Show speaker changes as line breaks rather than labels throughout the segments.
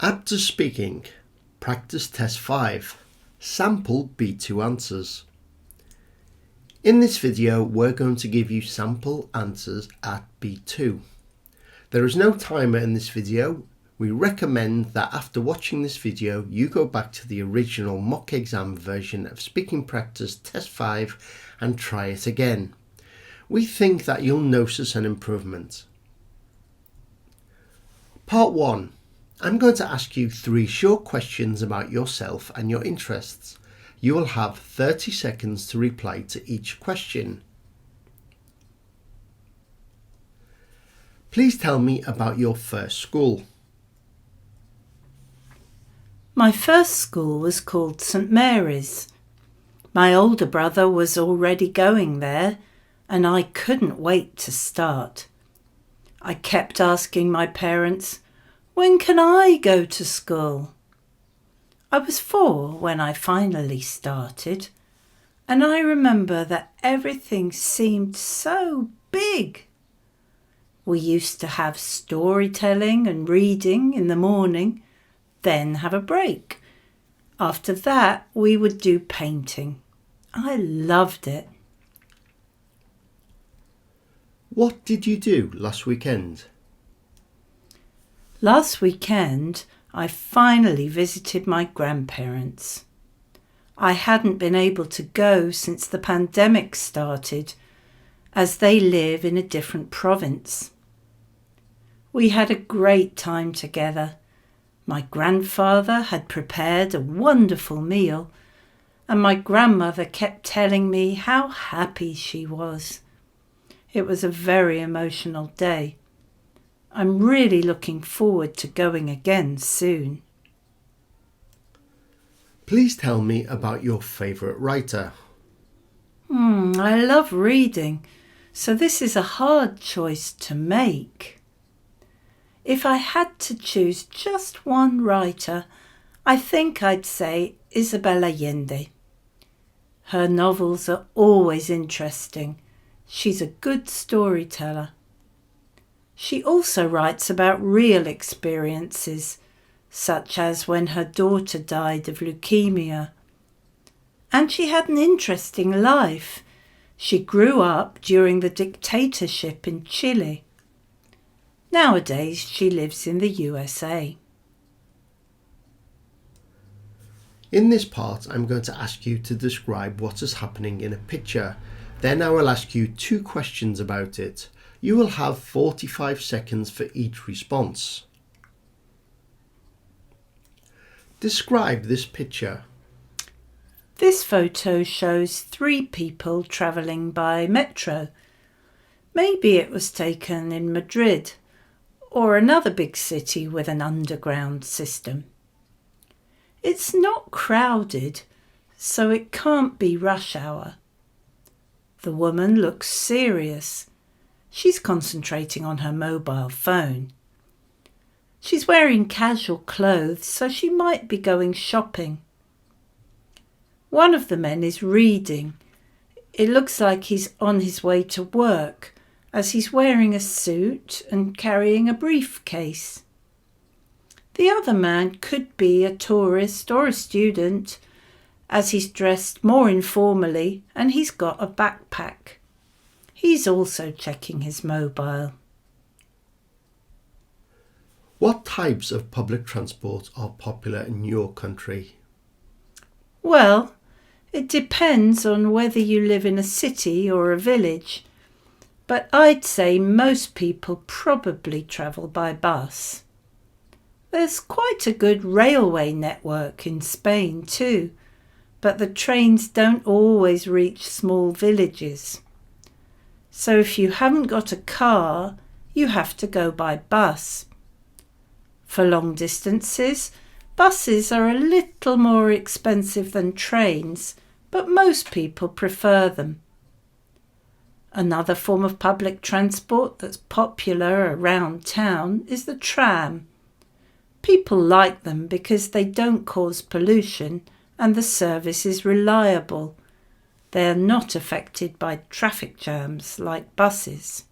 Aptis Speaking Practice Test 5 Sample B2 Answers. In this video we're going to give you sample answers at B2. There is no timer in this video. We recommend that after watching this video you go back to the original mock exam version of Speaking Practice Test 5 and try it again. We think that you'll notice an improvement. Part 1. I'm going to ask you 3 short questions about yourself and your interests. You will have 30 seconds to reply to each question. Please tell me about your first school.
My first school was called St Mary's. My older brother was already going there and I couldn't wait to start. I kept asking my parents, "When can I go to school?" I was 4 when I finally started, and I remember that everything seemed so big. We used to have storytelling and reading in the morning, then have a break. After that, we would do painting. I loved it.
What did you do last weekend?
Last weekend, I finally visited my grandparents. I hadn't been able to go since the pandemic started, as they live in a different province. We had a great time together. My grandfather had prepared a wonderful meal, and my grandmother kept telling me how happy she was. It was a very emotional day. I'm really looking forward to going again soon.
Please tell me about your favourite writer.
I love reading, so this is a hard choice to make. If I had to choose just one writer, I think I'd say Isabel Allende. Her novels are always interesting. She's a good storyteller. She also writes about real experiences, such as when her daughter died of leukemia. And she had an interesting life. She grew up during the dictatorship in Chile. Nowadays, she lives in the USA.
In this part, I'm going to ask you to describe what is happening in a picture. Then I will ask you 2 questions about it. You will have 45 seconds for each response. Describe this picture.
This photo shows 3 people travelling by metro. Maybe it was taken in Madrid or another big city with an underground system. It's not crowded, so it can't be rush hour. The woman looks serious. She's concentrating on her mobile phone. She's wearing casual clothes, so she might be going shopping. One of the men is reading. It looks like he's on his way to work, as he's wearing a suit and carrying a briefcase. The other man could be a tourist or a student, as he's dressed more informally and he's got a backpack. He's also checking his mobile.
What types of public transport are popular in your country?
Well, it depends on whether you live in a city or a village, but I'd say most people probably travel by bus. There's quite a good railway network in Spain too, but the trains don't always reach small villages. So if you haven't got a car, you have to go by bus. For long distances, buses are a little more expensive than trains, but most people prefer them. Another form of public transport that's popular around town is the tram. People like them because they don't cause pollution and the service is reliable. They are not affected by traffic jams like buses.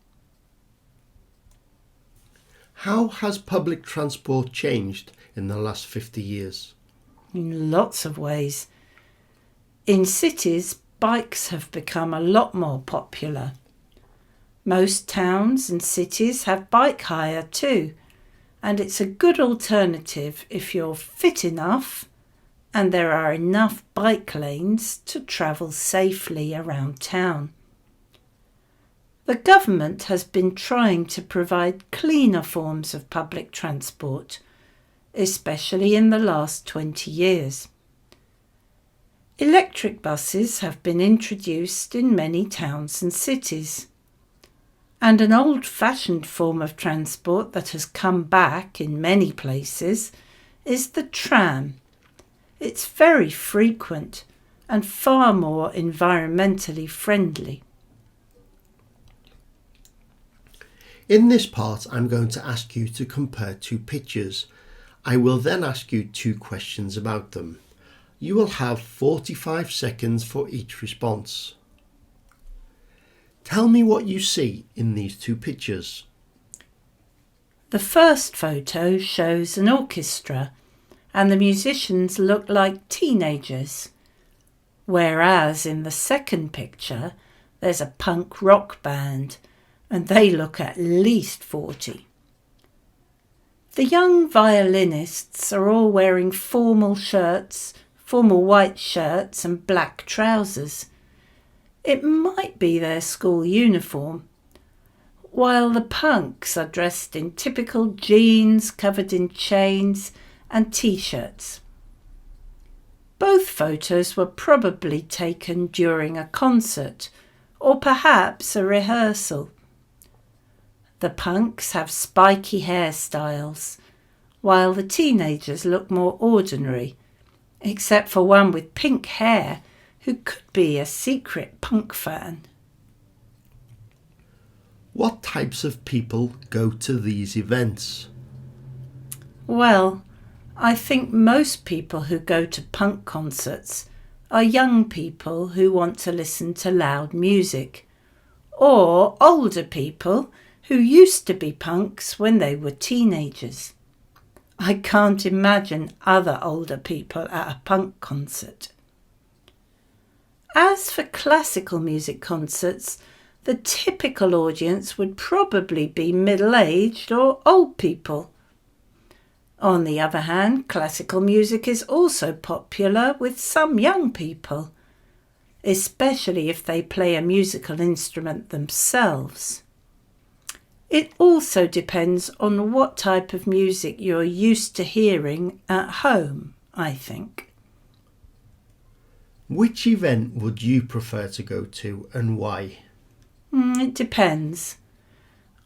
How has public transport changed in the last 50 years?
In lots of ways. In cities, bikes have become a lot more popular. Most towns and cities have bike hire too, and it's a good alternative if you're fit enough and there are enough bike lanes to travel safely around town. The government has been trying to provide cleaner forms of public transport, especially in the last 20 years. Electric buses have been introduced in many towns and cities. And an old-fashioned form of transport that has come back in many places is the tram. It's very frequent and far more environmentally friendly.
In this part, I'm going to ask you to compare two pictures. I will then ask you 2 questions about them. You will have 45 seconds for each response. Tell me what you see in these 2 pictures.
The first photo shows an orchestra and the musicians look like teenagers, whereas in the second picture there's a punk rock band and they look at least 40. The young violinists are all wearing formal white shirts and black trousers. It might be their school uniform, while the punks are dressed in typical jeans covered in chains and t-shirts. Both photos were probably taken during a concert or perhaps a rehearsal. The punks have spiky hairstyles, while the teenagers look more ordinary, except for one with pink hair who could be a secret punk fan.
What types of people go to these events?
Well, I think most people who go to punk concerts are young people who want to listen to loud music, or older people who used to be punks when they were teenagers. I can't imagine other older people at a punk concert. As for classical music concerts, the typical audience would probably be middle-aged or old people. On the other hand, classical music is also popular with some young people, especially if they play a musical instrument themselves. It also depends on what type of music you're used to hearing at home, I think.
Which event would you prefer to go to and why?
It depends.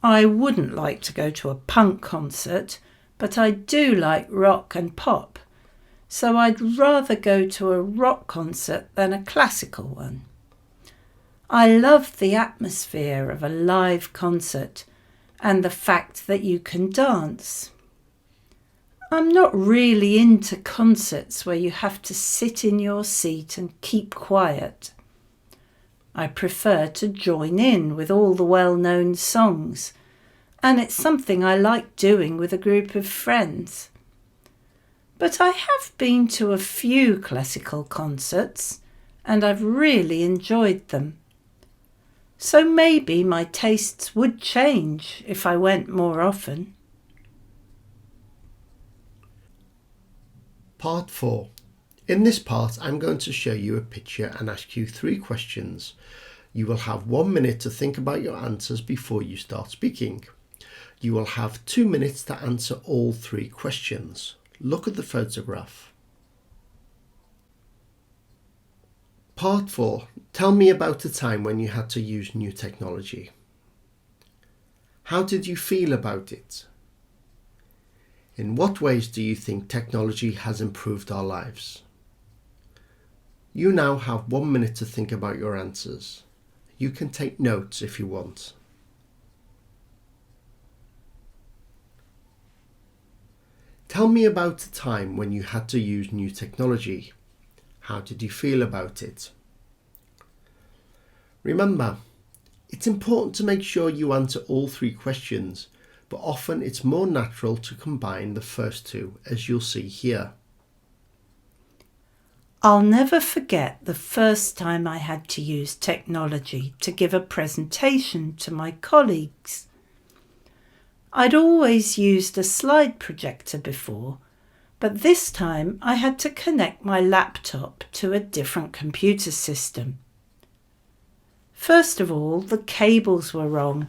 I wouldn't like to go to a punk concert, but I do like rock and pop, so I'd rather go to a rock concert than a classical one. I love the atmosphere of a live concert and the fact that you can dance. I'm not really into concerts where you have to sit in your seat and keep quiet. I prefer to join in with all the well-known songs, and it's something I like doing with a group of friends. But I have been to a few classical concerts, and I've really enjoyed them. So maybe my tastes would change if I went more often.
Part 4. In this part, I'm going to show you a picture and ask you 3 questions. You will have 1 minute to think about your answers before you start speaking. You will have 2 minutes to answer all 3 questions. Look at the photograph. Part 4. Tell me about a time when you had to use new technology. How did you feel about it? In what ways do you think technology has improved our lives? You now have 1 minute to think about your answers. You can take notes if you want. Tell me about a time when you had to use new technology. How did you feel about it? Remember, it's important to make sure you answer all 3 questions but often it's more natural to combine the first two, as you'll see here.
I'll never forget the first time I had to use technology to give a presentation to my colleagues. I'd always used a slide projector before, but this time I had to connect my laptop to a different computer system. First of all, the cables were wrong,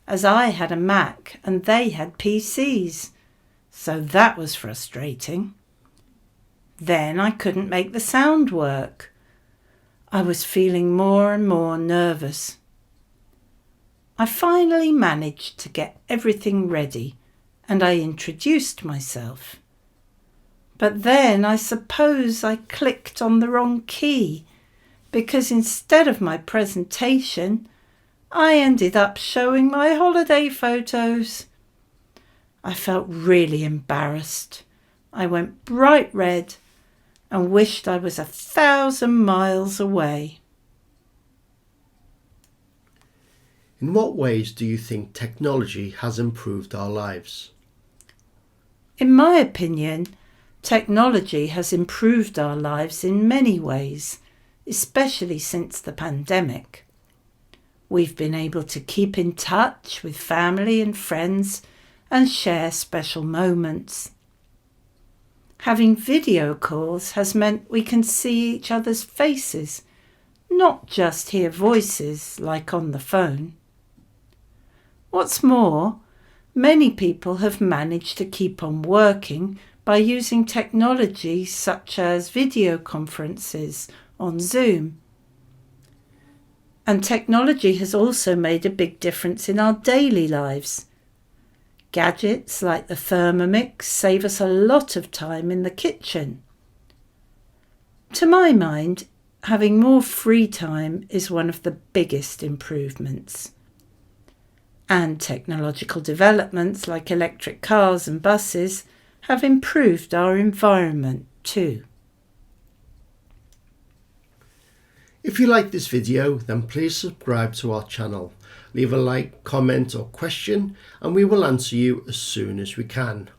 as I had a Mac and they had PCs, so that was frustrating. Then I couldn't make the sound work. I was feeling more and more nervous. I finally managed to get everything ready and I introduced myself. But then I suppose I clicked on the wrong key, because instead of my presentation, I ended up showing my holiday photos. I felt really embarrassed. I went bright red and wished I was 1,000 miles away.
In what ways do you think technology has improved our lives?
In my opinion, technology has improved our lives in many ways, especially since the pandemic. We've been able to keep in touch with family and friends and share special moments. Having video calls has meant we can see each other's faces, not just hear voices like on the phone. What's more, many people have managed to keep on working by using technology such as video conferences on Zoom. And technology has also made a big difference in our daily lives. Gadgets like the Thermomix save us a lot of time in the kitchen. To my mind, having more free time is one of the biggest improvements. And technological developments like electric cars and buses have improved our environment too.
If you like this video, then please subscribe to our channel. Leave a like, comment or question and we will answer you as soon as we can.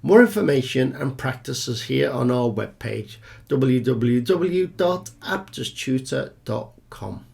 More information and practices here on our webpage www.aptistutor.com.